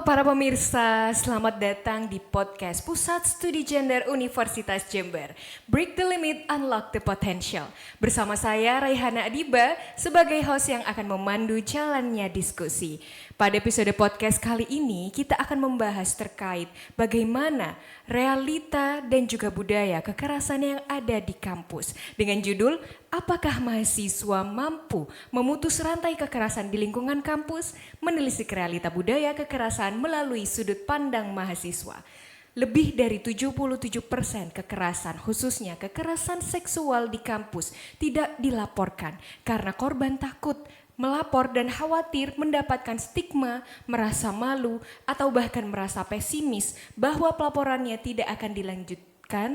para pemirsa, selamat datang di podcast Pusat Studi Gender Universitas Jember. Break the limit, unlock the potential. Bersama saya Raihana Adiba sebagai host yang akan memandu jalannya diskusi. Pada episode podcast kali ini kita akan membahas terkait bagaimana realita dan juga budaya kekerasan yang ada di kampus. Dengan judul, apakah mahasiswa mampu memutus rantai kekerasan di lingkungan kampus? Menelisik realita budaya kekerasan melalui sudut pandang mahasiswa. Lebih dari 77% kekerasan, khususnya kekerasan seksual di kampus, tidak dilaporkan karena korban takut melapor dan khawatir mendapatkan stigma, merasa malu, atau bahkan merasa pesimis bahwa pelaporannya tidak akan dilanjutkan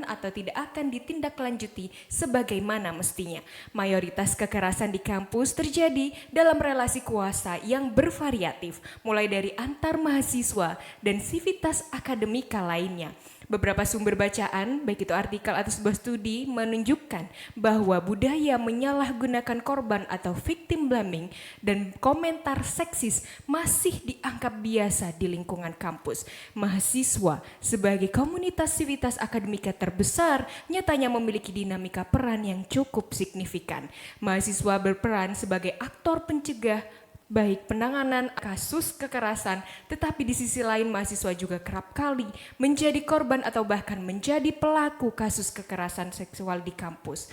atau tidak akan ditindaklanjuti sebagaimana mestinya. Mayoritas kekerasan di kampus terjadi dalam relasi kuasa yang bervariatif, mulai dari antar mahasiswa dan sivitas akademika lainnya. Beberapa sumber bacaan, baik itu artikel atau sebuah studi, menunjukkan bahwa budaya menyalahgunakan korban atau victim blaming dan komentar seksis masih dianggap biasa di lingkungan kampus. Mahasiswa sebagai komunitas sivitas akademika terbesar nyatanya memiliki dinamika peran yang cukup signifikan. Mahasiswa berperan sebagai aktor pencegah baik penanganan kasus kekerasan, tetapi di sisi lain mahasiswa juga kerap kali menjadi korban atau bahkan menjadi pelaku kasus kekerasan seksual di kampus.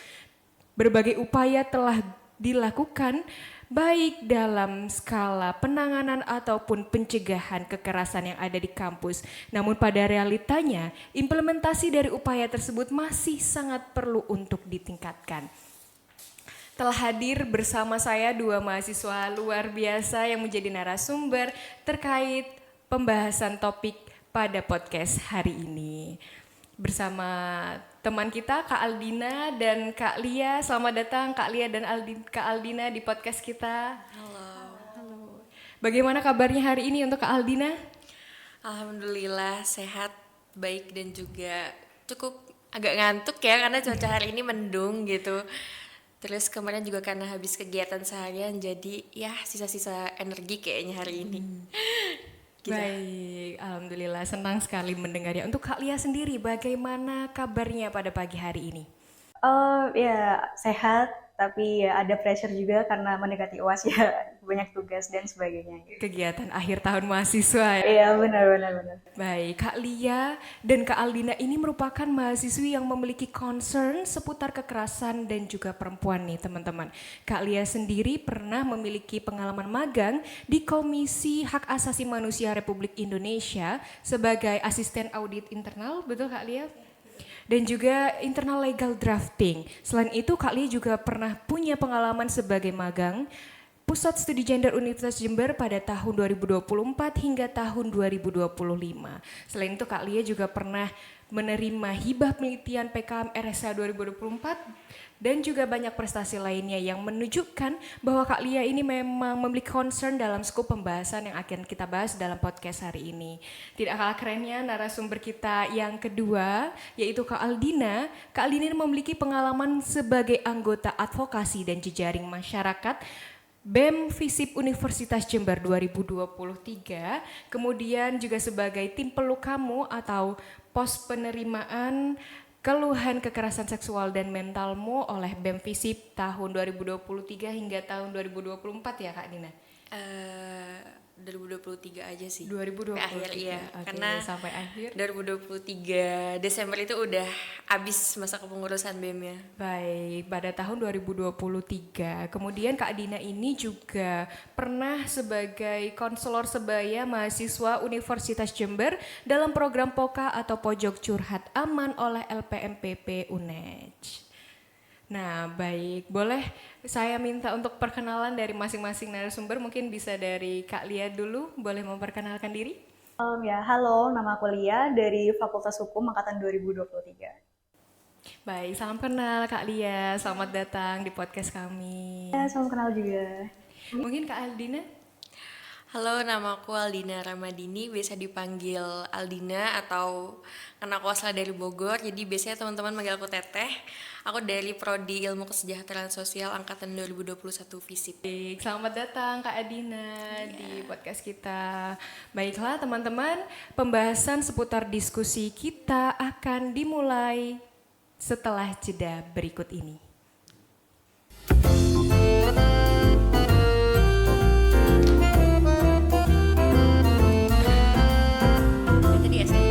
Berbagai upaya telah dilakukan baik dalam skala penanganan ataupun pencegahan kekerasan yang ada di kampus. Namun pada realitanya, implementasi dari upaya tersebut masih sangat perlu untuk ditingkatkan. Telah hadir bersama saya dua mahasiswa luar biasa yang menjadi narasumber terkait pembahasan topik pada podcast hari ini. Bersama teman kita Kak Aldina dan Kak Lia. Selamat datang Kak Lia dan Kak Aldina di podcast kita. Halo. Bagaimana kabarnya hari ini untuk Kak Aldina? Alhamdulillah sehat, baik dan juga cukup agak ngantuk ya karena cuaca hari ini mendung gitu. Terus kemarin juga karena habis kegiatan seharian jadi ya sisa-sisa energi kayaknya hari ini. Gitu. Baik, alhamdulillah senang sekali mendengarnya. Untuk Kak Lia sendiri, bagaimana kabarnya pada pagi hari ini? Ya sehat, tapi ya ada pressure juga karena mendekati UAS ya, banyak tugas dan sebagainya. Kegiatan akhir tahun mahasiswa. Iya benar. Baik, Kak Lia dan Kak Aldina ini merupakan mahasiswi yang memiliki concern seputar kekerasan dan juga perempuan nih teman-teman. Kak Lia sendiri pernah memiliki pengalaman magang di Komisi Hak Asasi Manusia Republik Indonesia sebagai asisten audit internal, betul Kak Lia? Dan juga internal legal drafting. Selain itu Kak Lia juga pernah punya pengalaman sebagai magang Pusat Studi Gender Universitas Jember pada tahun 2024 hingga tahun 2025. Selain itu Kak Lia juga pernah menerima hibah penelitian PKM RSA 2024 dan juga banyak prestasi lainnya yang menunjukkan bahwa Kak Lia ini memang memiliki concern dalam skop pembahasan yang akan kita bahas dalam podcast hari ini. Tidak kalah kerennya narasumber kita yang kedua yaitu Kak Aldina. Kak Aldina memiliki pengalaman sebagai anggota advokasi dan jejaring masyarakat BEM FISIP Universitas Jember 2023, kemudian juga sebagai tim peluk kamu atau pos penerimaan keluhan kekerasan seksual dan mentalmu oleh BEM FISIP tahun 2023 hingga tahun 2024 ya Kak Dina? 2023 aja sih. 2023 akhir ya. Okay, karena sampai akhir 2023 Desember itu udah habis masa kepengurusan BEM ya. Baik, pada tahun 2023. Kemudian Kak Dina ini juga pernah sebagai konselor sebaya mahasiswa Universitas Jember dalam program POKA atau Pojok Curhat Aman oleh LPMPP UNEJ. Nah baik, boleh saya minta untuk perkenalan dari masing-masing narasumber, mungkin bisa dari Kak Lia dulu, boleh memperkenalkan diri? Halo, nama aku Lia dari Fakultas Hukum Angkatan 2023. Baik, salam kenal Kak Lia, selamat datang di podcast kami. Ya, salam kenal juga. Mungkin Kak Aldina? Halo, nama aku Aldina Ramadini, biasa dipanggil Aldina atau karena aku asal dari Bogor, jadi biasanya teman-teman manggil aku Teteh. Aku dari Prodi Ilmu Kesejahteraan Sosial angkatan 2021 FISIP. Baik, selamat datang Kak Adina di podcast kita. Baiklah teman-teman, pembahasan seputar diskusi kita akan dimulai setelah jeda berikut ini. Tadi SMP.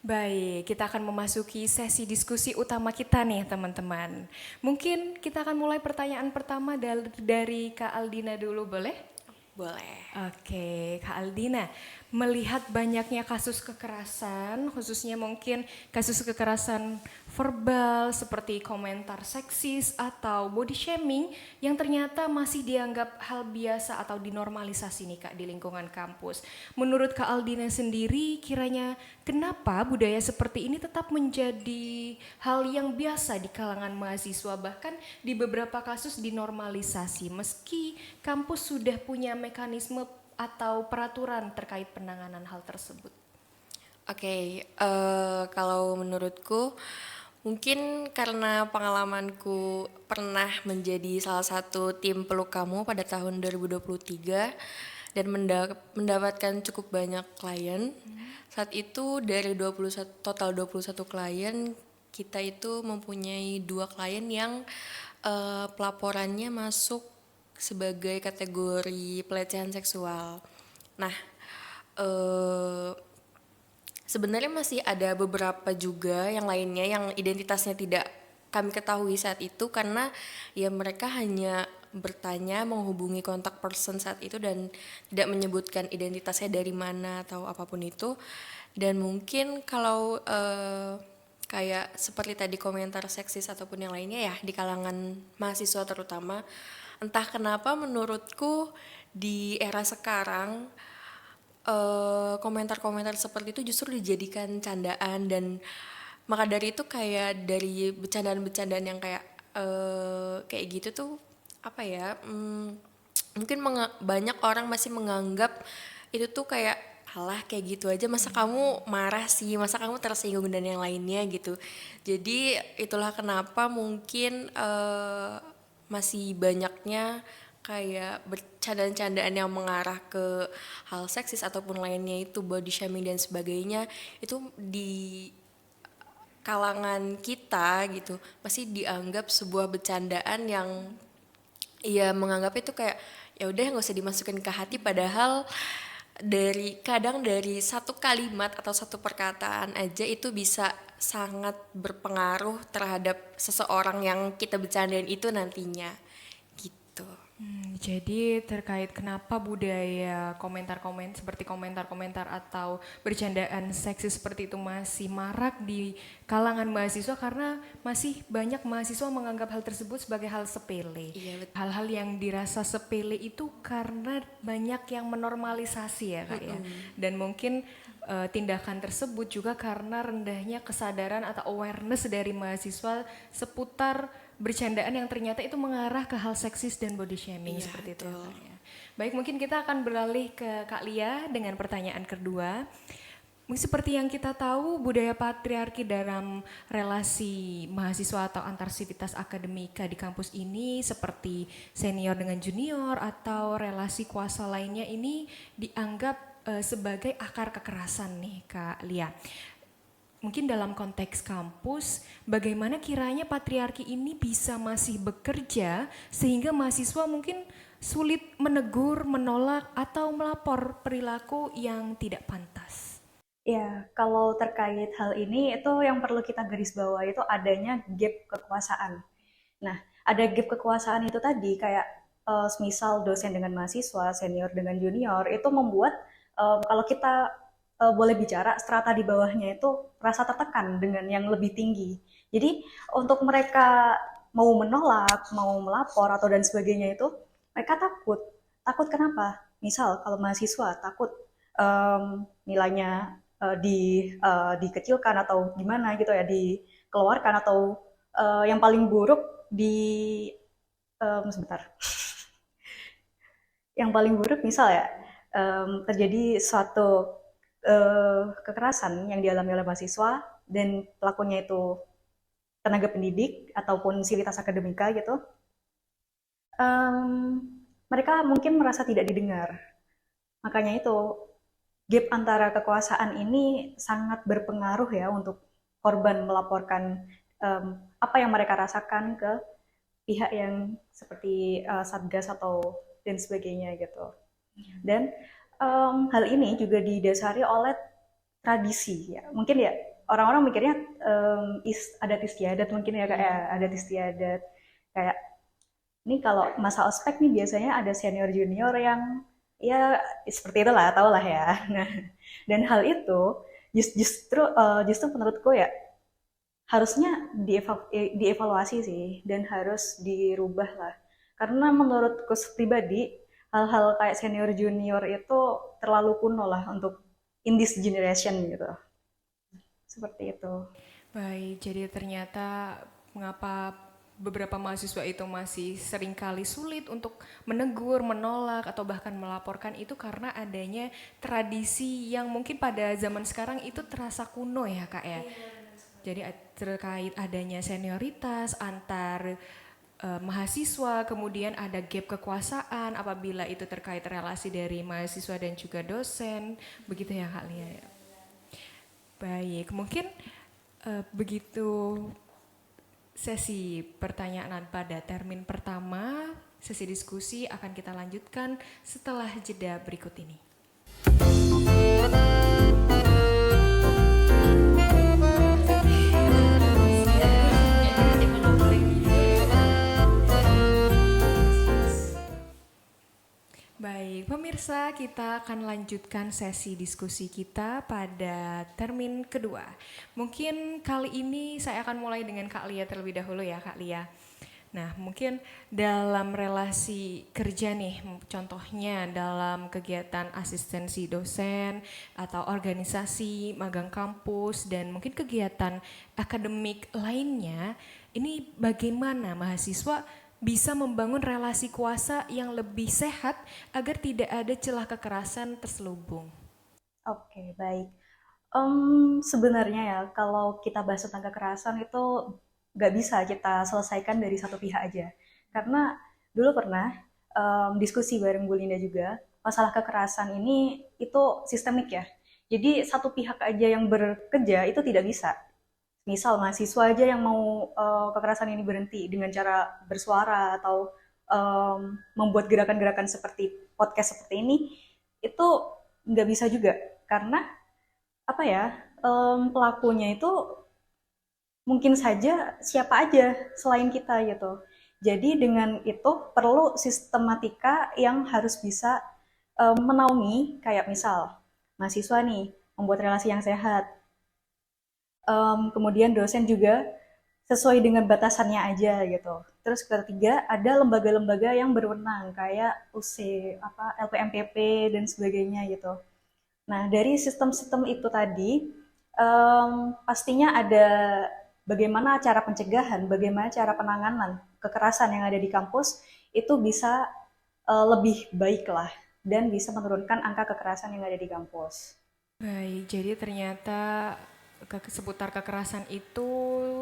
Baik, kita akan memasuki sesi diskusi utama kita nih teman-teman. Mungkin kita akan mulai pertanyaan pertama dari Kak Aldina dulu, boleh? Boleh. Oke, Kak Aldina, melihat banyaknya kasus kekerasan, khususnya mungkin kasus kekerasan verbal seperti komentar seksis atau body shaming yang ternyata masih dianggap hal biasa atau dinormalisasi nih Kak di lingkungan kampus. Menurut Kak Aldina sendiri, kiranya kenapa budaya seperti ini tetap menjadi hal yang biasa di kalangan mahasiswa, bahkan di beberapa kasus dinormalisasi meski kampus sudah punya mekanisme atau peraturan terkait penanganan hal tersebut? Oke, kalau menurutku mungkin karena pengalamanku pernah menjadi salah satu tim peluk kamu pada tahun 2023 dan mendapatkan cukup banyak klien. Saat itu dari 21 klien, kita itu mempunyai 2 klien yang pelaporannya masuk sebagai kategori pelecehan seksual. Nah, sebenarnya masih ada beberapa juga yang lainnya yang identitasnya tidak kami ketahui saat itu karena ya mereka hanya bertanya menghubungi kontak person saat itu dan tidak menyebutkan identitasnya dari mana atau apapun itu. Dan mungkin kalau kayak seperti tadi komentar seksis ataupun yang lainnya ya di kalangan mahasiswa terutama, entah kenapa menurutku di era sekarang komentar-komentar seperti itu justru dijadikan candaan dan maka dari itu kayak dari bercandaan-bercandaan yang kayak gitu tuh apa ya, mungkin banyak orang masih menganggap itu tuh kayak alah kayak gitu aja masa kamu marah sih, masa kamu tersinggung dan yang lainnya gitu. Jadi itulah kenapa mungkin masih banyaknya kayak bercandaan-candaan yang mengarah ke hal seksis ataupun lainnya itu body shaming dan sebagainya itu di kalangan kita gitu masih dianggap sebuah bercandaan yang ya menganggap itu kayak ya udah nggak usah dimasukin ke hati padahal kadang dari satu kalimat atau satu perkataan aja itu bisa sangat berpengaruh terhadap seseorang yang kita bercandain itu nantinya gitu. Jadi terkait kenapa budaya seperti komentar-komentar atau bercandaan seksis seperti itu masih marak di kalangan mahasiswa karena masih banyak mahasiswa menganggap hal tersebut sebagai hal sepele. Iya, betul. Hal-hal yang dirasa sepele itu karena banyak yang menormalisasi ya Kak ya. Dan mungkin tindakan tersebut juga karena rendahnya kesadaran atau awareness dari mahasiswa seputar bercandaan yang ternyata itu mengarah ke hal seksis dan body shaming Iya, seperti itu betul. ya, Kak, ya. Baik, mungkin kita akan beralih ke Kak Lia dengan pertanyaan kedua. Seperti yang kita tahu, budaya patriarki dalam relasi mahasiswa atau antar sivitas akademika di kampus ini seperti senior dengan junior atau relasi kuasa lainnya ini dianggap sebagai akar kekerasan nih Kak Lia. Mungkin dalam konteks kampus, bagaimana kiranya patriarki ini bisa masih bekerja sehingga mahasiswa mungkin sulit menegur, menolak, atau melapor perilaku yang tidak pantas? Ya, kalau terkait hal ini itu yang perlu kita garis bawah itu adanya gap kekuasaan. Nah, ada gap kekuasaan itu tadi kayak semisal dosen dengan mahasiswa, senior dengan junior itu membuat kalau kita boleh bicara strata di bawahnya itu rasa tertekan dengan yang lebih tinggi. Jadi untuk mereka mau menolak, mau melapor atau dan sebagainya itu mereka takut. Takut kenapa? Misal kalau mahasiswa takut nilainya dikecilkan atau gimana gitu ya, dikeluarkan atau yang paling buruk Sebentar. Yang paling buruk misal ya, terjadi suatu kekerasan yang dialami oleh mahasiswa dan pelakunya itu tenaga pendidik ataupun sivitas akademika gitu, em, mereka mungkin merasa tidak didengar. Makanya itu gap antara kekuasaan ini sangat berpengaruh ya untuk korban melaporkan apa yang mereka rasakan ke pihak yang seperti satgas atau dan sebagainya gitu. Dan hal ini juga didasari oleh tradisi ya. Mungkin ya orang-orang mikirnya adat istiadat mungkin ya kayak adat istiadat kayak ini kalau masa ospek nih biasanya ada senior junior yang ya seperti itulah, tau lah ya. Nah, dan hal itu justru menurutku ya harusnya dievaluasi sih dan harus dirubah lah. Karena menurutku pribadi hal-hal kayak senior junior itu terlalu kuno lah untuk in this generation gitu. Seperti itu. Baik, jadi ternyata mengapa beberapa mahasiswa itu masih seringkali sulit untuk menegur, menolak, atau bahkan melaporkan itu karena adanya tradisi yang mungkin pada zaman sekarang itu terasa kuno ya Kak ya. Jadi terkait adanya senioritas antar mahasiswa, kemudian ada gap kekuasaan apabila itu terkait relasi dari mahasiswa dan juga dosen, begitu ya Kak Lia. Baik, mungkin begitu sesi pertanyaan pada termin pertama, sesi diskusi akan kita lanjutkan setelah jeda berikut ini. Baik, pemirsa, kita akan lanjutkan sesi diskusi kita pada termin kedua. Mungkin kali ini saya akan mulai dengan Kak Lia terlebih dahulu ya, Kak Lia. Nah, mungkin dalam relasi kerja nih, contohnya dalam kegiatan asistensi dosen atau organisasi, magang kampus, dan mungkin kegiatan akademik lainnya, ini bagaimana mahasiswa bisa membangun relasi kuasa yang lebih sehat agar tidak ada celah kekerasan terselubung. Oke, baik. Sebenarnya ya, kalau kita bahas tentang kekerasan itu nggak bisa kita selesaikan dari satu pihak aja. Karena dulu pernah diskusi bareng Bu Linda juga, masalah kekerasan ini itu sistemik ya. Jadi satu pihak aja yang bekerja itu tidak bisa. Misal mahasiswa aja yang mau kekerasan ini berhenti dengan cara bersuara atau membuat gerakan-gerakan seperti podcast seperti ini, itu nggak bisa juga. Karena apa ya, pelakunya itu mungkin saja siapa aja selain kita gitu. Jadi dengan itu perlu sistematika yang harus bisa menaungi kayak misal mahasiswa nih membuat relasi yang sehat. Kemudian dosen juga sesuai dengan batasannya aja gitu. Terus ketiga ada lembaga-lembaga yang berwenang kayak UC, apa LPMPP dan sebagainya gitu. Nah, dari sistem-sistem itu tadi, pastinya ada bagaimana cara pencegahan, bagaimana cara penanganan kekerasan yang ada di kampus itu bisa lebih baik lah dan bisa menurunkan angka kekerasan yang ada di kampus. Baik, jadi ternyata seputar kekerasan itu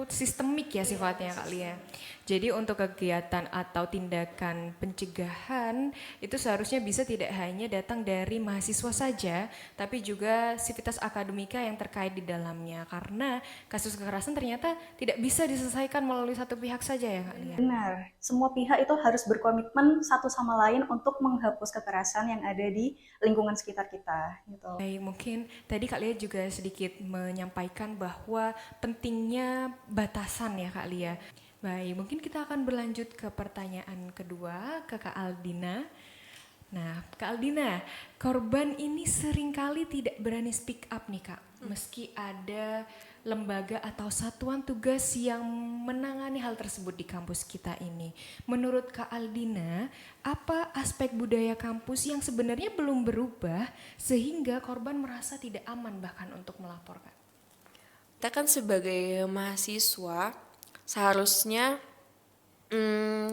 sistemik ya sifatnya Kak Lia. Jadi untuk kegiatan atau tindakan pencegahan itu seharusnya bisa tidak hanya datang dari mahasiswa saja, tapi juga sivitas akademika yang terkait di dalamnya. Karena kasus kekerasan ternyata tidak bisa diselesaikan melalui satu pihak saja ya Kak Lia. Benar, semua pihak itu harus berkomitmen satu sama lain untuk menghapus kekerasan yang ada di lingkungan sekitar kita. Gitu. Baik, mungkin tadi Kak Lia juga sedikit menyampaikan bahwa pentingnya batasan ya Kak Lia. Baik, mungkin kita akan berlanjut ke pertanyaan kedua ke Kak Aldina. Nah, Kak Aldina, korban ini seringkali tidak berani speak up nih Kak. Meski ada lembaga atau satuan tugas yang menangani hal tersebut di kampus kita ini. Menurut Kak Aldina, apa aspek budaya kampus yang sebenarnya belum berubah sehingga korban merasa tidak aman bahkan untuk melaporkan? Kita kan sebagai mahasiswa seharusnya Hmm,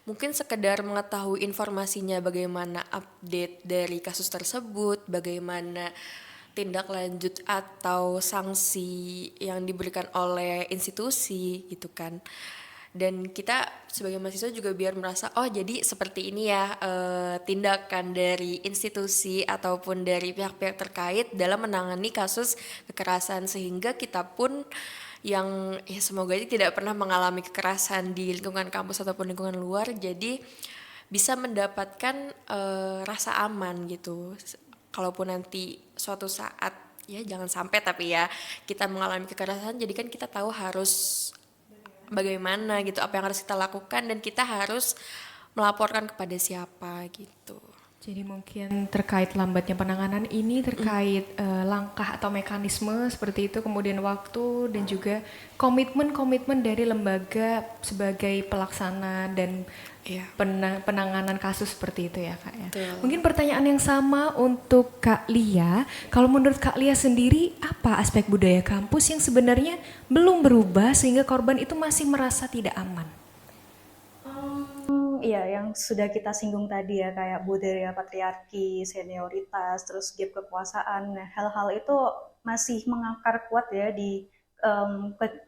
mungkin sekedar mengetahui informasinya, bagaimana update dari kasus tersebut, bagaimana tindak lanjut atau sanksi yang diberikan oleh institusi gitu kan. Dan kita sebagai mahasiswa juga biar merasa oh jadi seperti ini ya tindakan dari institusi ataupun dari pihak-pihak terkait dalam menangani kasus kekerasan, sehingga kita pun yang ya semoga aja tidak pernah mengalami kekerasan di lingkungan kampus ataupun lingkungan luar, jadi bisa mendapatkan rasa aman gitu. Kalaupun nanti suatu saat ya jangan sampai tapi ya kita mengalami kekerasan, jadi kan kita tahu harus bagaimana gitu, apa yang harus kita lakukan dan kita harus melaporkan kepada siapa gitu. Jadi mungkin terkait lambatnya penanganan ini terkait langkah atau mekanisme seperti itu, kemudian waktu dan juga komitmen-komitmen dari lembaga sebagai pelaksana dan Iya. penanganan kasus seperti itu ya Kak ya. Betul. Mungkin pertanyaan yang sama untuk Kak Lia. Kalau menurut Kak Lia sendiri, apa aspek budaya kampus yang sebenarnya belum berubah sehingga korban itu masih merasa tidak aman? Iya, yang sudah kita singgung tadi ya, kayak budaya patriarki, senioritas, terus gap kekuasaan. Nah, hal-hal itu masih mengakar kuat ya di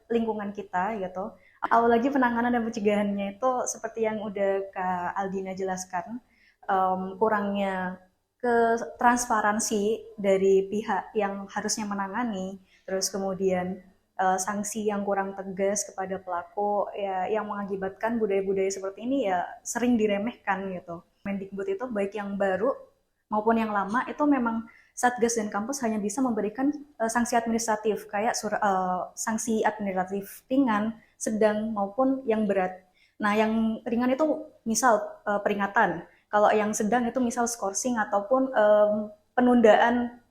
lingkungan kita gitu. Apalagi penanganan dan pencegahannya itu seperti yang udah Kak Aldina jelaskan, kurangnya ke transparansi dari pihak yang harusnya menangani, terus kemudian sanksi yang kurang tegas kepada pelaku ya, yang mengakibatkan budaya-budaya seperti ini ya sering diremehkan gitu. Mendikbud itu baik yang baru maupun yang lama itu memang Satgas dan kampus hanya bisa memberikan sanksi administratif kayak sanksi administratif ringan, sedang maupun yang berat. Nah, yang ringan itu misal peringatan. Kalau yang sedang itu misal skorsing ataupun penundaan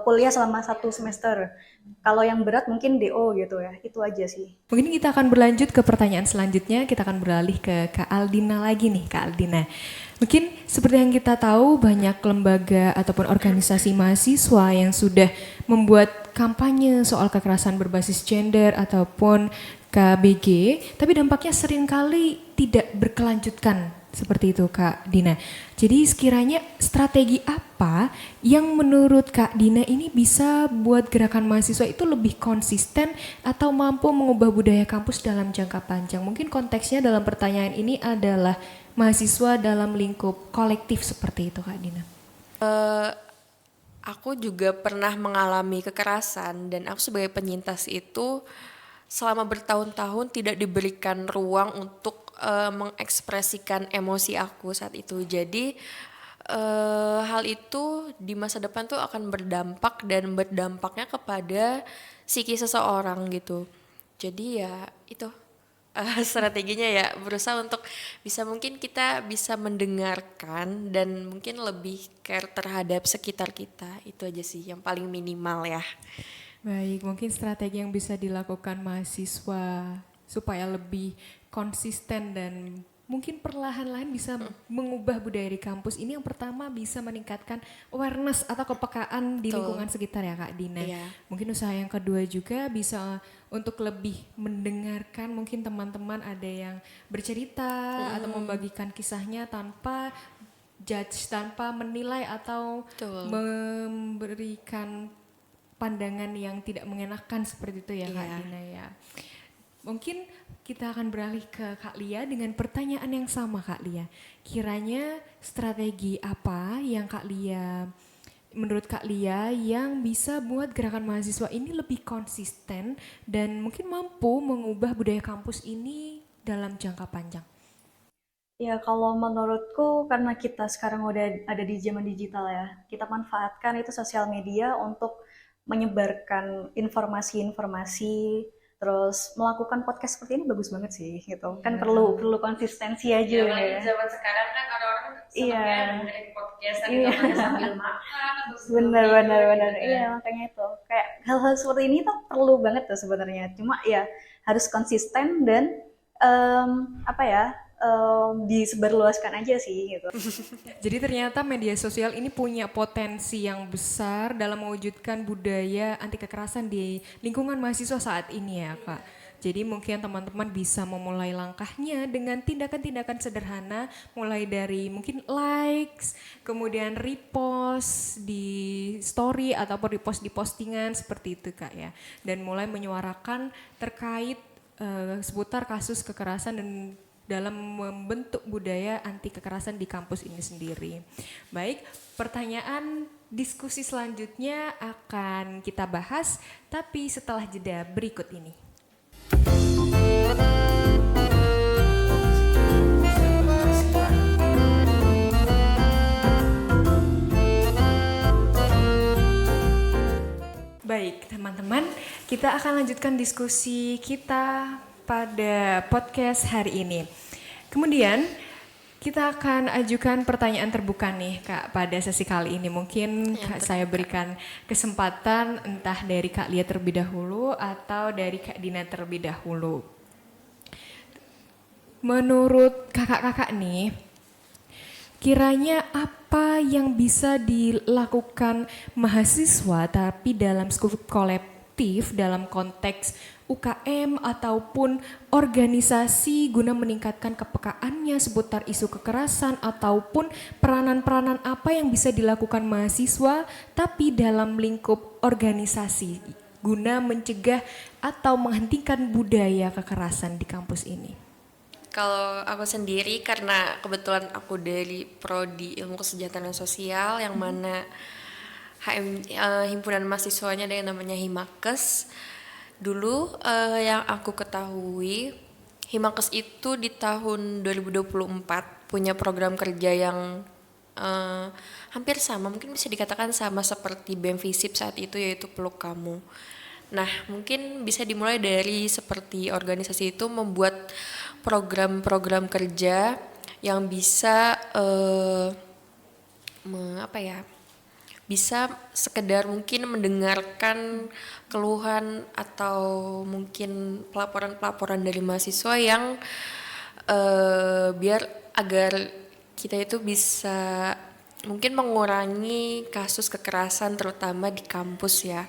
kuliah selama 1 semester. Kalau yang berat mungkin DO gitu ya, itu aja sih. Mungkin kita akan berlanjut ke pertanyaan selanjutnya, kita akan beralih ke Kak Aldina lagi nih, Kak Aldina. Mungkin seperti yang kita tahu banyak lembaga ataupun organisasi mahasiswa yang sudah membuat kampanye soal kekerasan berbasis gender ataupun KBG, tapi dampaknya seringkali tidak berkelanjutan. Seperti itu Kak Dina. Jadi sekiranya strategi apa yang menurut Kak Dina ini bisa buat gerakan mahasiswa itu lebih konsisten atau mampu mengubah budaya kampus dalam jangka panjang? Mungkin konteksnya dalam pertanyaan ini adalah mahasiswa dalam lingkup kolektif seperti itu Kak Dina. Aku juga pernah mengalami kekerasan dan aku sebagai penyintas itu selama bertahun-tahun tidak diberikan ruang untuk mengekspresikan emosi aku saat itu. Jadi hal itu di masa depan tuh akan berdampak dan berdampaknya kepada psikis seseorang gitu. Jadi ya itu strateginya ya berusaha untuk mungkin kita bisa mendengarkan dan mungkin lebih care terhadap sekitar kita. Itu aja sih yang paling minimal ya. Baik, mungkin strategi yang bisa dilakukan mahasiswa supaya lebih konsisten dan mungkin perlahan-lahan bisa mengubah budaya di kampus ini, yang pertama bisa meningkatkan awareness atau kepekaan di lingkungan sekitar ya Kak Dina. Iya. Mungkin usaha yang kedua juga bisa untuk lebih mendengarkan, mungkin teman-teman ada yang bercerita atau membagikan kisahnya tanpa judge, tanpa menilai atau Betul. memberikan pandangan yang tidak mengenakan seperti itu ya Kak Iya. Dina ya. Mungkin kita akan beralih ke Kak Lia dengan pertanyaan yang sama Kak Lia. Kiranya strategi apa yang menurut Kak Lia yang bisa buat gerakan mahasiswa ini lebih konsisten dan mungkin mampu mengubah budaya kampus ini dalam jangka panjang? Ya, kalau menurutku karena kita sekarang udah ada di zaman digital ya, kita manfaatkan itu sosial media untuk menyebarkan informasi-informasi, terus melakukan podcast seperti ini bagus banget sih gitu. Kan perlu konsistensi aja ya. Zaman sekarang kan orang-orang Iya. dengerin podcast Iya. sambil makan atau sebelum Benar. tidur, Iya, makanya itu. Kayak hal-hal seperti ini tuh perlu banget tuh sebenarnya. Cuma ya harus konsisten dan disebarluaskan aja sih gitu. Jadi ternyata media sosial ini punya potensi yang besar dalam mewujudkan budaya anti kekerasan di lingkungan mahasiswa saat ini ya Kak. Jadi mungkin teman-teman bisa memulai langkahnya dengan tindakan-tindakan sederhana, mulai dari mungkin likes, kemudian repost di story ataupun repost di postingan seperti itu Kak ya. Dan mulai menyuarakan terkait seputar kasus kekerasan dan dalam membentuk budaya anti kekerasan di kampus ini sendiri. Baik, pertanyaan diskusi selanjutnya akan kita bahas, tapi setelah jeda berikut ini. Baik, teman-teman, kita akan lanjutkan diskusi kita pada podcast hari ini. Kemudian, kita akan ajukan pertanyaan terbuka nih Kak pada sesi kali ini. Mungkin Kak, saya berikan kesempatan entah dari Kak Lia terlebih dahulu atau dari Kak Dina terlebih dahulu. Menurut kakak-kakak nih, kiranya apa yang bisa dilakukan mahasiswa tapi dalam skup kolektif dalam konteks UKM ataupun organisasi guna meningkatkan kepekaannya seputar isu kekerasan ataupun peranan-peranan apa yang bisa dilakukan mahasiswa tapi dalam lingkup organisasi guna mencegah atau menghentikan budaya kekerasan di kampus ini? Kalau aku sendiri, karena kebetulan aku dari Prodi Ilmu Kesejahteraan Sosial yang mana himpunan mahasiswanya ada yang namanya Himakes. Dulu yang aku ketahui, Himakes itu di tahun 2024 punya program kerja yang hampir sama, mungkin bisa dikatakan sama seperti BEM Visip saat itu, yaitu Peluk Kamu. Nah, mungkin bisa dimulai dari seperti organisasi itu membuat program-program kerja yang bisa bisa sekedar mungkin mendengarkan keluhan atau mungkin pelaporan-pelaporan dari mahasiswa yang biar agar kita itu bisa mungkin mengurangi kasus kekerasan terutama di kampus ya.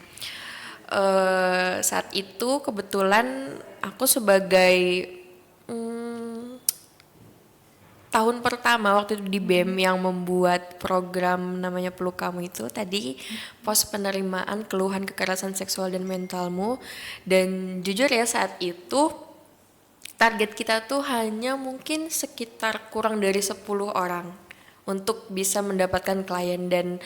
Saat itu kebetulan aku sebagai tahun pertama waktu itu di BEM yang membuat program namanya Peluk Kamu itu tadi pos penerimaan keluhan kekerasan seksual dan mentalmu, dan jujur ya saat itu target kita tuh hanya mungkin sekitar kurang dari 10 orang untuk bisa mendapatkan klien, dan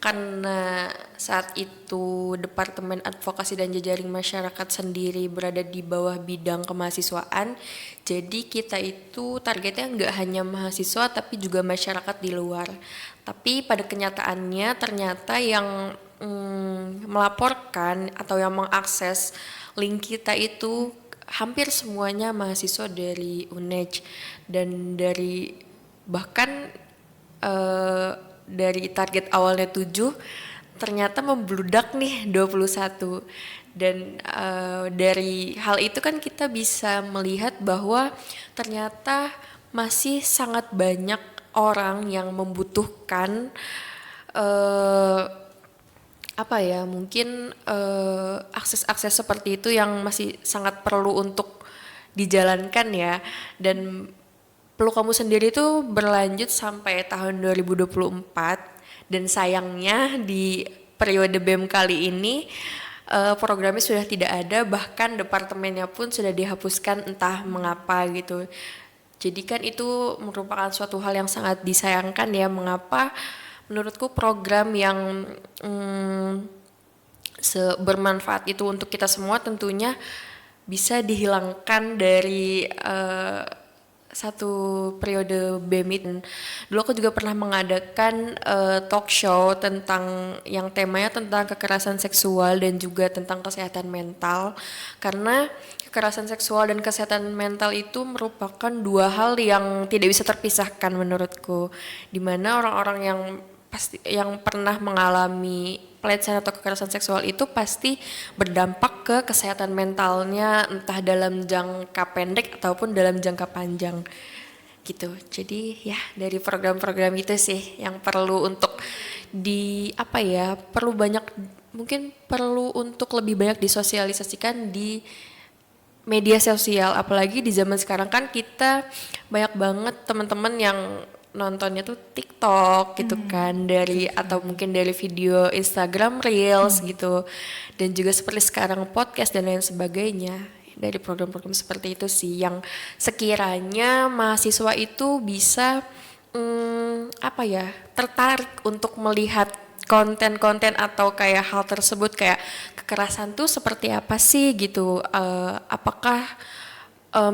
karena saat itu Departemen Advokasi dan Jejaring Masyarakat sendiri berada di bawah bidang kemahasiswaan, jadi kita itu targetnya nggak hanya mahasiswa tapi juga masyarakat di luar. Tapi pada kenyataannya ternyata yang melaporkan atau yang mengakses link kita itu hampir semuanya mahasiswa dari UNEJ, dan dari bahkan dari target awalnya 7 ternyata membludak nih 21, dan dari hal itu kan kita bisa melihat bahwa ternyata masih sangat banyak orang yang membutuhkan mungkin akses-akses seperti itu yang masih sangat perlu untuk dijalankan ya. Dan Peluk Kamu sendiri itu berlanjut sampai tahun 2024, dan sayangnya di periode BEM kali ini programnya sudah tidak ada, bahkan departemennya pun sudah dihapuskan entah mengapa gitu. Jadi kan itu merupakan suatu hal yang sangat disayangkan ya, mengapa menurutku program yang bermanfaat itu untuk kita semua tentunya bisa dihilangkan dari satu periode BEM itu. Dulu aku juga pernah mengadakan talk show tentang yang temanya tentang kekerasan seksual dan juga tentang kesehatan mental, karena kekerasan seksual dan kesehatan mental itu merupakan dua hal yang tidak bisa terpisahkan menurutku, dimana orang-orang yang pernah mengalami pelecehan atau kekerasan seksual itu pasti berdampak ke kesehatan mentalnya, entah dalam jangka pendek ataupun dalam jangka panjang gitu. Jadi ya dari program-program itu sih yang perlu untuk mungkin perlu untuk lebih banyak disosialisasikan di media sosial, apalagi di zaman sekarang kan kita banyak banget teman-teman yang nontonnya tuh TikTok gitu kan, dari atau mungkin dari video Instagram Reels gitu, dan juga seperti sekarang podcast dan lain sebagainya. Dari program-program seperti itu sih yang sekiranya mahasiswa itu bisa apa ya, tertarik untuk melihat konten-konten atau kayak hal tersebut, kayak kekerasan tuh seperti apa sih gitu. Apakah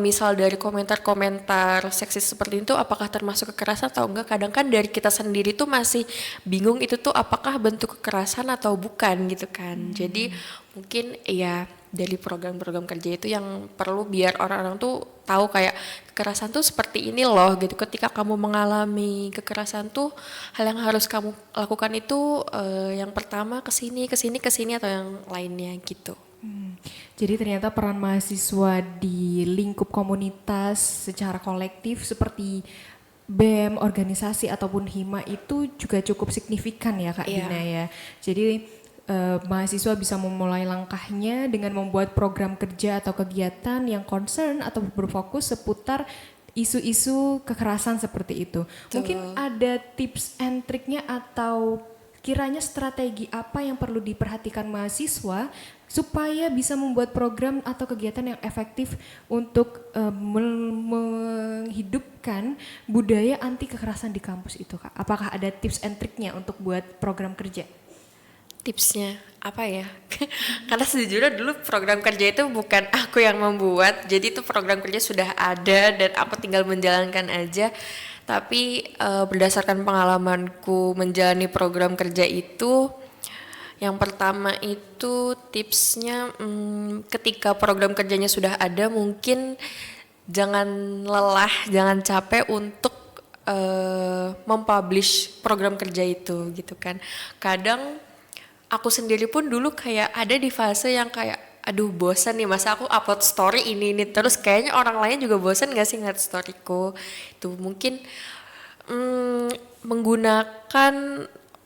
misal dari komentar-komentar seksis seperti itu apakah termasuk kekerasan atau enggak. Kadang kan dari kita sendiri tuh masih bingung itu tuh apakah bentuk kekerasan atau bukan gitu kan. Jadi mungkin ya dari program-program kerja itu yang perlu biar orang-orang tuh tahu kayak kekerasan tuh seperti ini loh gitu. Ketika kamu mengalami kekerasan tuh hal yang harus kamu lakukan itu yang pertama kesini atau yang lainnya gitu. Jadi ternyata peran mahasiswa di lingkup komunitas secara kolektif seperti BEM, organisasi ataupun hima itu juga cukup signifikan ya Kak Iya. Dina ya. Jadi mahasiswa bisa memulai langkahnya dengan membuat program kerja atau kegiatan yang concern atau berfokus seputar isu-isu kekerasan seperti itu. Mungkin ada tips and triknya atau kiranya strategi apa yang perlu diperhatikan mahasiswa supaya bisa membuat program atau kegiatan yang efektif untuk menghidupkan budaya anti kekerasan di kampus itu Kak? Apakah ada tips and triknya untuk buat program kerja? Tipsnya apa ya? Karena sejujurnya dulu program kerja itu bukan aku yang membuat, jadi itu program kerja sudah ada dan aku tinggal menjalankan aja. Tapi berdasarkan pengalamanku menjalani program kerja itu, yang pertama itu tipsnya ketika program kerjanya sudah ada mungkin jangan lelah, jangan capek untuk mempublish program kerja itu gitu kan. Kadang aku sendiri pun dulu kayak ada di fase yang kayak aduh bosan nih, masa aku upload story ini terus kayaknya orang lain juga bosan gak sih ngeliat storyku. Itu mungkin menggunakan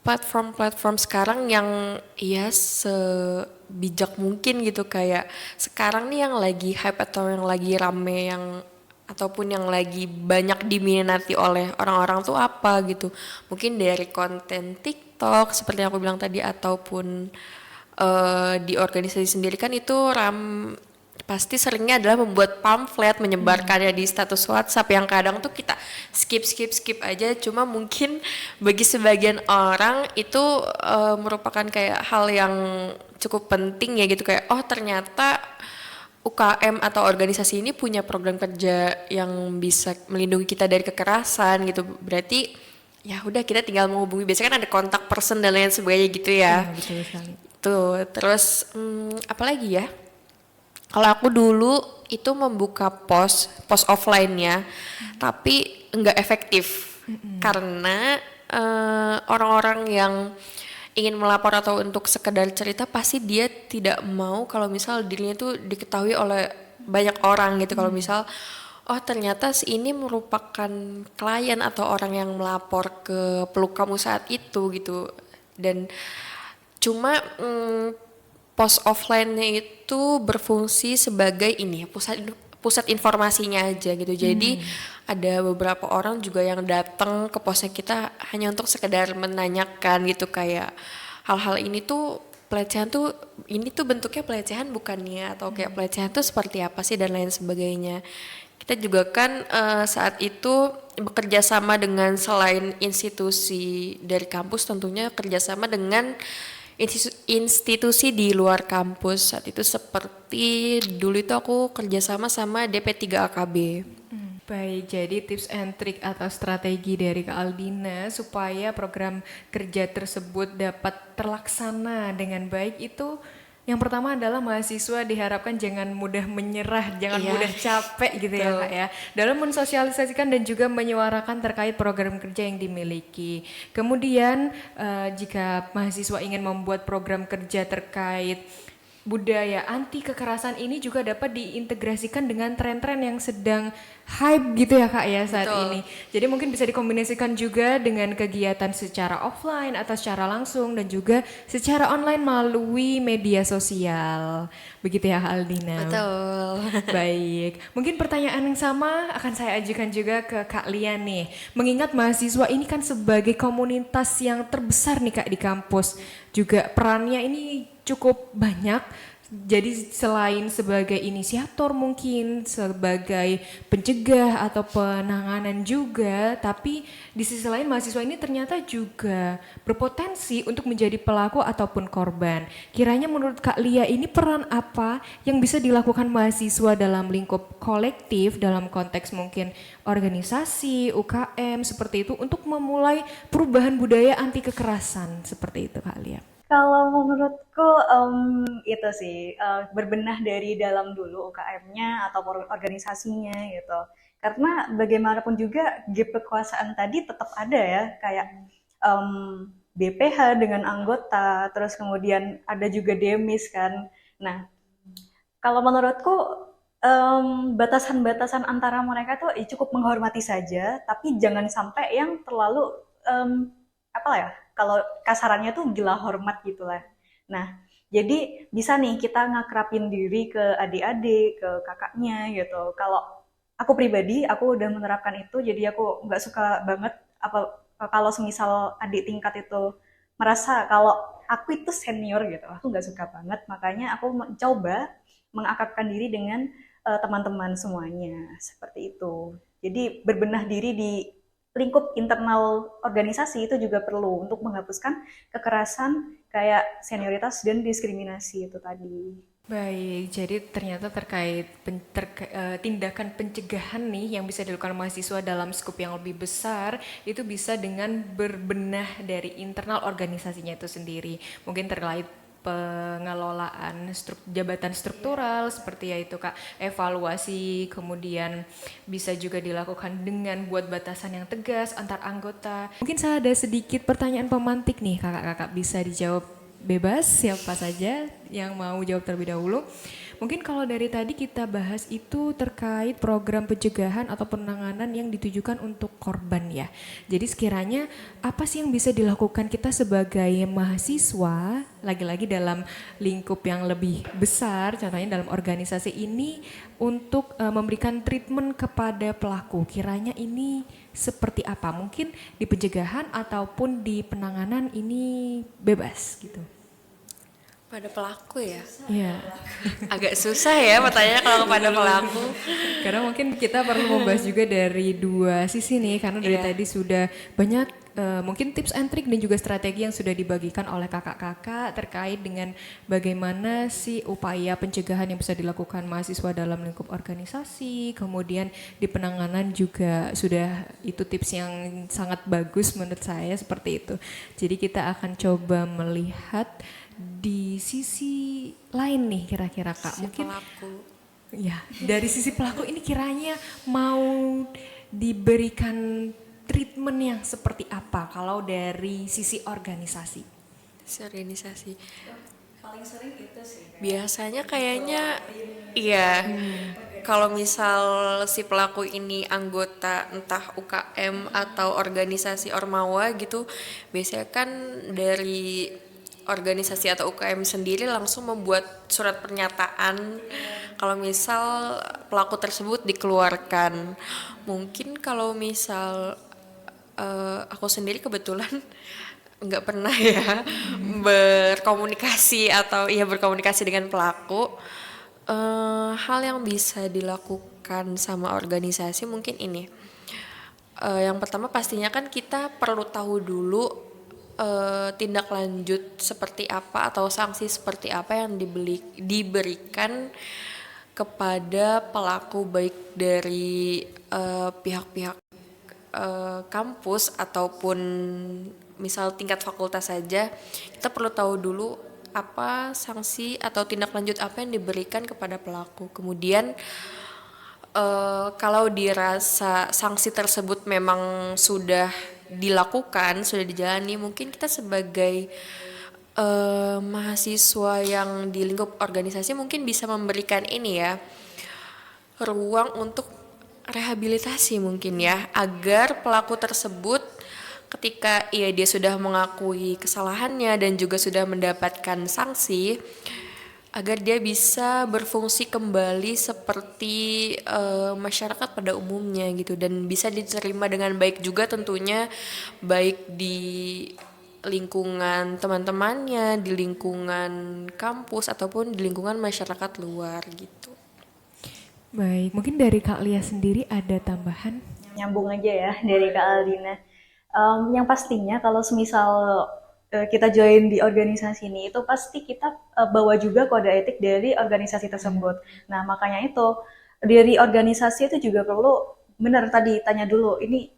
platform-platform sekarang yang ya sebijak mungkin gitu. Kayak sekarang nih yang lagi hype atau yang lagi rame yang ataupun yang lagi banyak diminati oleh orang-orang tuh apa gitu. Mungkin dari konten TikTok seperti yang aku bilang tadi, ataupun di organisasi sendiri kan itu pasti seringnya adalah membuat pamflet, menyebarkannya di status WhatsApp yang kadang tuh kita skip aja. Cuma mungkin bagi sebagian orang itu merupakan kayak hal yang cukup penting ya gitu, kayak oh ternyata UKM atau organisasi ini punya program kerja yang bisa melindungi kita dari kekerasan gitu. Berarti ya udah kita tinggal menghubungi, biasanya kan ada kontak person dan lain sebagainya gitu ya. Betul sekali. Tuh, terus apalagi ya? Kalau aku dulu itu membuka pos offline-nya, tapi enggak efektif. Karena orang-orang yang ingin melapor atau untuk sekedar cerita pasti dia tidak mau kalau misal dirinya tuh diketahui oleh banyak orang gitu. Kalau misal oh ternyata si ini merupakan klien atau orang yang melapor ke peluk kamu saat itu gitu. Dan cuma pos offline-nya itu berfungsi sebagai ini pusat informasinya aja gitu. Jadi ada beberapa orang juga yang datang ke posnya kita hanya untuk sekedar menanyakan gitu, kayak hal-hal ini tuh pelecehan tuh ini tuh bentuknya pelecehan bukannya, atau kayak pelecehan tuh seperti apa sih dan lain sebagainya. Kita juga kan saat itu bekerja sama dengan selain institusi dari kampus, tentunya kerjasama dengan institusi di luar kampus. Saat itu seperti dulu itu aku kerjasama sama DP3AKB. Baik, jadi tips and trick atau strategi dari Kak Aldina supaya program kerja tersebut dapat terlaksana dengan baik itu yang pertama adalah mahasiswa diharapkan jangan mudah menyerah, jangan mudah capek gitu ya Kak ya. Dalam mensosialisasikan dan juga menyuarakan terkait program kerja yang dimiliki. Kemudian jika mahasiswa ingin membuat program kerja terkait budaya anti kekerasan ini juga dapat diintegrasikan dengan tren-tren yang sedang hype gitu ya Kak ya saat Betul. ini. Jadi mungkin bisa dikombinasikan juga dengan kegiatan secara offline atau secara langsung dan juga secara online melalui media sosial. Begitu ya Kak Aldina. Betul. Baik, mungkin pertanyaan yang sama akan saya ajukan juga ke Kak Lian nih. Mengingat mahasiswa ini kan sebagai komunitas yang terbesar nih Kak di kampus, juga perannya ini cukup banyak. Jadi selain sebagai inisiator mungkin sebagai pencegah atau penanganan juga, tapi di sisi lain mahasiswa ini ternyata juga berpotensi untuk menjadi pelaku ataupun korban. Kiranya menurut Kak Lia ini peran apa yang bisa dilakukan mahasiswa dalam lingkup kolektif dalam konteks mungkin organisasi, UKM seperti itu untuk memulai perubahan budaya anti kekerasan seperti itu Kak Lia? Kalau menurutku itu sih berbenah dari dalam dulu UKM-nya atau organisasinya gitu. Karena bagaimanapun juga gap kekuasaan tadi tetap ada ya, kayak BPH dengan anggota, terus kemudian ada juga demis kan. Nah, kalau menurutku batasan-batasan antara mereka tuh cukup menghormati saja, tapi jangan sampai yang terlalu apa ya? Kalau kasarannya tuh gila hormat gitulah. Nah, jadi bisa nih kita ngakrapin diri ke adik-adik, ke kakaknya gitu. Kalau aku pribadi, aku udah menerapkan itu, jadi aku nggak suka banget kalau semisal adik tingkat itu merasa kalau aku itu senior gitu, aku nggak suka banget. Makanya aku mencoba mengakrabkan diri dengan teman-teman semuanya seperti itu. Jadi berbenah diri di lingkup internal organisasi itu juga perlu untuk menghapuskan kekerasan kayak senioritas dan diskriminasi itu tadi. Baik, jadi ternyata terkait tindakan pencegahan nih yang bisa dilakukan mahasiswa dalam skup yang lebih besar itu bisa dengan berbenah dari internal organisasinya itu sendiri. Mungkin terkait pengelolaan jabatan struktural seperti ya itu Kak, evaluasi kemudian bisa juga dilakukan dengan buat batasan yang tegas antar anggota. Mungkin saya ada sedikit pertanyaan pemantik nih kakak-kakak, bisa dijawab bebas siapa saja yang mau jawab terlebih dahulu. Mungkin kalau dari tadi kita bahas itu terkait program pencegahan atau penanganan yang ditujukan untuk korban ya. Jadi sekiranya apa sih yang bisa dilakukan kita sebagai mahasiswa, lagi-lagi dalam lingkup yang lebih besar, contohnya dalam organisasi ini untuk memberikan treatment kepada pelaku. Kiranya ini seperti apa? Mungkin di pencegahan ataupun di penanganan ini bebas gitu. Pada pelaku ya. Iya. Agak susah ya pertanyaannya kalau kepada pelaku. Karena mungkin kita perlu membahas juga dari dua sisi nih, karena dari Iya. tadi sudah banyak mungkin tips and trick dan juga strategi yang sudah dibagikan oleh kakak-kakak terkait dengan bagaimana sih upaya pencegahan yang bisa dilakukan mahasiswa dalam lingkup organisasi, kemudian di penanganan juga sudah itu tips yang sangat bagus menurut saya seperti itu. Jadi kita akan coba melihat di sisi lain nih kira-kira Kak, Si mungkin pelaku. ya dari sisi pelaku ini kiranya mau diberikan treatment yang seperti apa kalau dari sisi organisasi? Si organisasi. Paling sering itu sih. Biasanya kayaknya iya. Kalau misal si pelaku ini anggota entah UKM atau organisasi ormawa gitu, biasanya kan dari organisasi atau UKM sendiri langsung membuat surat pernyataan kalau misal pelaku tersebut dikeluarkan. Mungkin kalau misal aku sendiri kebetulan nggak pernah ya berkomunikasi atau berkomunikasi dengan pelaku. Hal yang bisa dilakukan sama organisasi mungkin ini. Yang pertama pastinya kan kita perlu tahu dulu tindak lanjut seperti apa atau sanksi seperti apa yang diberikan kepada pelaku, baik dari pihak-pihak kampus ataupun misal tingkat fakultas saja. Kita perlu tahu dulu apa sanksi atau tindak lanjut apa yang diberikan kepada pelaku. Kemudian kalau dirasa sanksi tersebut memang sudah dilakukan, sudah dijalani, mungkin kita sebagai mahasiswa yang di lingkup organisasi mungkin bisa memberikan ini ya, ruang untuk rehabilitasi mungkin ya, agar pelaku tersebut ketika dia sudah mengakui kesalahannya dan juga sudah mendapatkan sanksi, agar dia bisa berfungsi kembali seperti masyarakat pada umumnya gitu, dan bisa diterima dengan baik juga tentunya, baik di lingkungan teman-temannya, di lingkungan kampus ataupun di lingkungan masyarakat luar gitu. Baik, mungkin dari Kak Lia sendiri ada tambahan? Nyambung aja ya dari Kak Aldina. Yang pastinya kalau semisal kita join di organisasi ini, itu pasti kita bawa juga kode etik dari organisasi tersebut. Nah, makanya itu dari organisasi itu juga perlu benar tadi tanya dulu, ini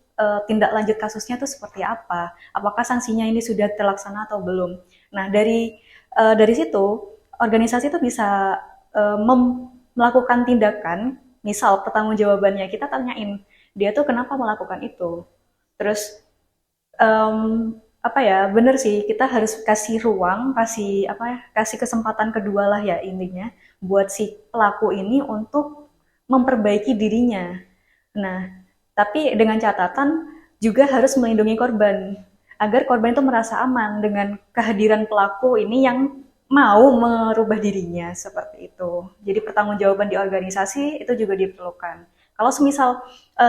tindak lanjut kasusnya tuh seperti apa? Apakah sanksinya ini sudah terlaksana atau belum? Nah, dari situ organisasi itu bisa melakukan tindakan, misal pertanggungjawabannya kita tanyain dia tuh kenapa melakukan itu. Terus apa ya, bener sih kita harus kasih ruang, kasih kesempatan kedua lah ya intinya buat si pelaku ini untuk memperbaiki dirinya. Nah, tapi dengan catatan juga harus melindungi korban agar korban itu merasa aman dengan kehadiran pelaku ini yang mau merubah dirinya seperti itu. Jadi pertanggungjawaban di organisasi itu juga diperlukan. Kalau semisal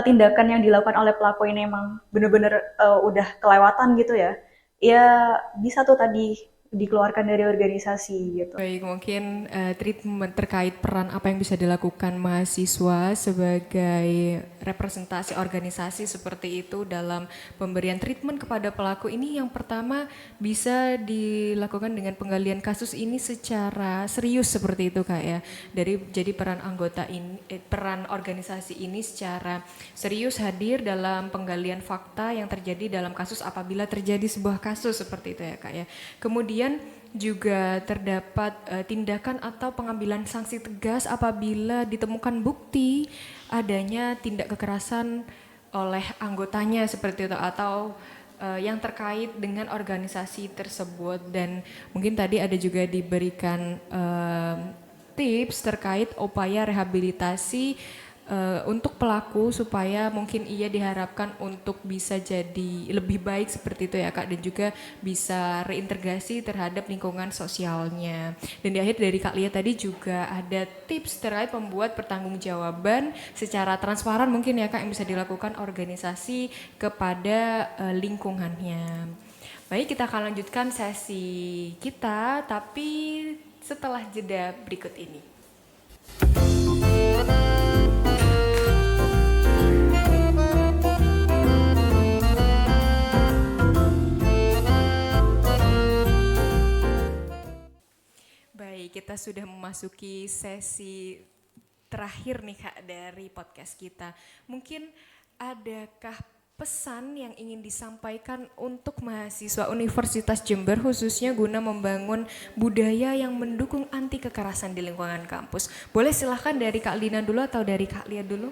tindakan yang dilakukan oleh pelaku ini emang benar-benar udah kelewatan gitu ya, ya bisa tuh tadi dikeluarkan dari organisasi gitu. Baik, mungkin treatment terkait peran apa yang bisa dilakukan mahasiswa sebagai representasi organisasi seperti itu dalam pemberian treatment kepada pelaku ini. Yang pertama bisa dilakukan dengan penggalian kasus ini secara serius seperti itu Kak ya. Jadi peran anggota ini, peran organisasi ini secara serius hadir dalam penggalian fakta yang terjadi dalam kasus apabila terjadi sebuah kasus seperti itu ya Kak ya. Kemudian juga terdapat tindakan atau pengambilan sanksi tegas apabila ditemukan bukti adanya tindak kekerasan oleh anggotanya seperti itu atau yang terkait dengan organisasi tersebut. Dan mungkin tadi ada juga diberikan tips terkait upaya rehabilitasi untuk pelaku supaya mungkin ia diharapkan untuk bisa jadi lebih baik seperti itu ya Kak, dan juga bisa reintegrasi terhadap lingkungan sosialnya. Dan di akhir dari Kak Lia tadi juga ada tips terkait membuat pertanggungjawaban secara transparan mungkin ya Kak yang bisa dilakukan organisasi kepada lingkungannya. Baik, kita akan lanjutkan sesi kita tapi setelah jeda berikut ini. Kita sudah memasuki sesi terakhir nih Kak dari podcast kita. Mungkin adakah pesan yang ingin disampaikan untuk mahasiswa Universitas Jember khususnya guna membangun budaya yang mendukung anti kekerasan di lingkungan kampus? Boleh silahkan dari Kak Lina dulu atau dari Kak Lia dulu?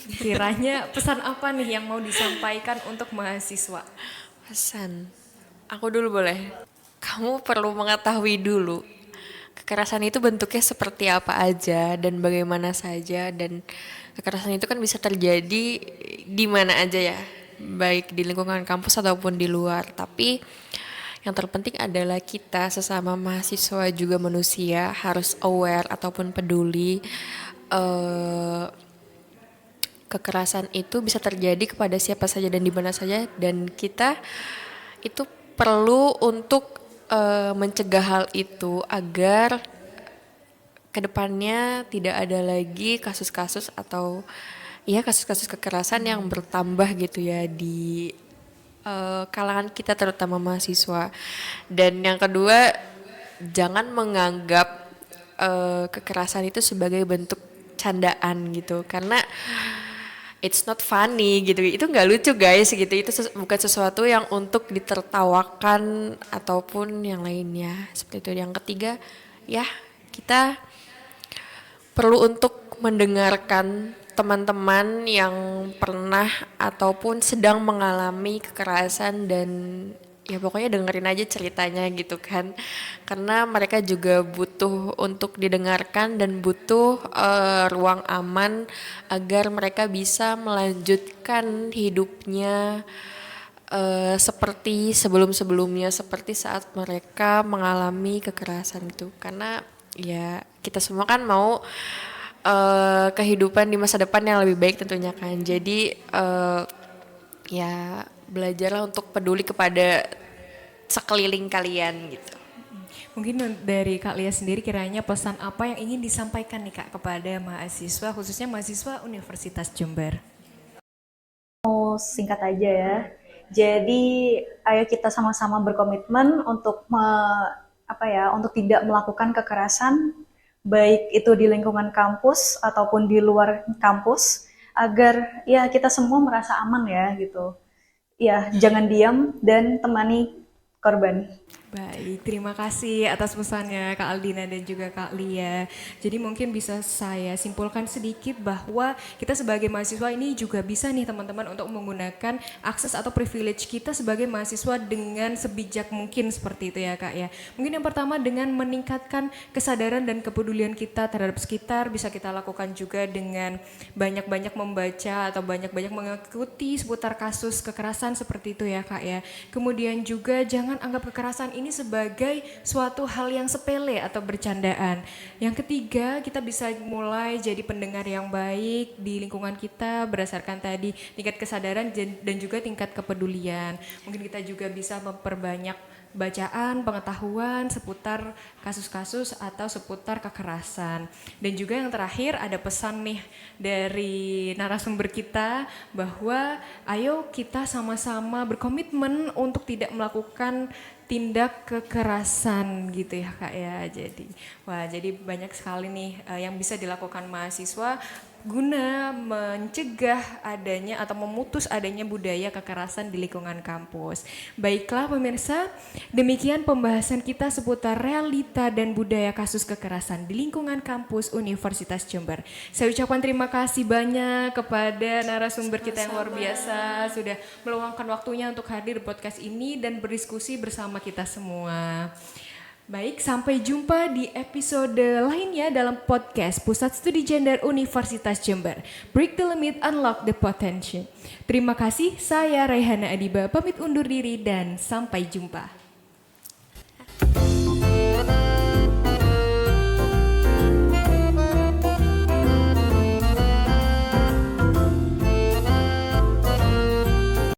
Kiranya pesan apa nih yang mau disampaikan untuk mahasiswa? Pesan, aku dulu boleh? Kamu perlu mengetahui dulu kekerasan itu bentuknya seperti apa aja dan bagaimana saja, dan kekerasan itu kan bisa terjadi di mana aja ya, baik di lingkungan kampus ataupun di luar. Tapi yang terpenting adalah kita sesama mahasiswa juga manusia harus aware ataupun peduli kekerasan itu bisa terjadi kepada siapa saja dan di mana saja, dan kita itu perlu untuk mencegah hal itu agar kedepannya tidak ada lagi kasus-kasus atau kasus-kasus kekerasan yang bertambah gitu ya di kalangan kita terutama mahasiswa. Dan yang kedua, jangan menganggap kekerasan itu sebagai bentuk candaan gitu, karena it's not funny gitu, itu nggak lucu guys gitu, itu bukan sesuatu yang untuk ditertawakan ataupun yang lainnya seperti itu. Yang ketiga ya, kita perlu untuk mendengarkan teman-teman yang pernah ataupun sedang mengalami kekerasan dan ya pokoknya dengerin aja ceritanya gitu kan, karena mereka juga butuh untuk didengarkan dan butuh ruang aman agar mereka bisa melanjutkan hidupnya seperti sebelum-sebelumnya, seperti saat mereka mengalami kekerasan itu. Karena ya kita semua kan mau kehidupan di masa depan yang lebih baik tentunya kan. Jadi ya belajarlah untuk peduli kepada sekeliling kalian gitu. Mungkin dari Kak Lia sendiri kiranya pesan apa yang ingin disampaikan nih Kak kepada mahasiswa, khususnya mahasiswa Universitas Jember? Mau singkat aja ya. Jadi ayo kita sama-sama berkomitmen untuk untuk tidak melakukan kekerasan baik itu di lingkungan kampus ataupun di luar kampus agar ya kita semua merasa aman ya gitu. Ya, jangan diam dan temani korban. Baik, terima kasih atas pesannya Kak Aldina dan juga Kak Lia. Jadi mungkin bisa saya simpulkan sedikit bahwa kita sebagai mahasiswa ini juga bisa nih teman-teman untuk menggunakan akses atau privilege kita sebagai mahasiswa dengan sebijak mungkin seperti itu ya Kak ya. Mungkin yang pertama dengan meningkatkan kesadaran dan kepedulian kita terhadap sekitar bisa kita lakukan juga dengan banyak-banyak membaca atau banyak-banyak mengikuti seputar kasus kekerasan seperti itu ya Kak ya. Kemudian juga jangan anggap kekerasan ini sebagai suatu hal yang sepele atau bercandaan. Yang ketiga, kita bisa mulai jadi pendengar yang baik di lingkungan kita berdasarkan tadi tingkat kesadaran dan juga tingkat kepedulian. Mungkin kita juga bisa memperbanyak bacaan, pengetahuan seputar kasus-kasus atau seputar kekerasan. Dan juga yang terakhir ada pesan nih dari narasumber kita bahwa ayo kita sama-sama berkomitmen untuk tidak melakukan tindak kekerasan gitu ya Kak ya. Jadi banyak sekali nih yang bisa dilakukan mahasiswa guna mencegah adanya atau memutus adanya budaya kekerasan di lingkungan kampus. Baiklah pemirsa, demikian pembahasan kita seputar realita dan budaya kasus kekerasan di lingkungan kampus Universitas Jember. Saya ucapkan terima kasih banyak kepada narasumber kita yang luar biasa sudah meluangkan waktunya untuk hadir di podcast ini dan berdiskusi bersama kita semua. Baik, sampai jumpa di episode lainnya dalam podcast Pusat Studi Gender Universitas Jember. Break the limit, unlock the potential. Terima kasih, saya Raihana Adiba pamit undur diri dan sampai jumpa.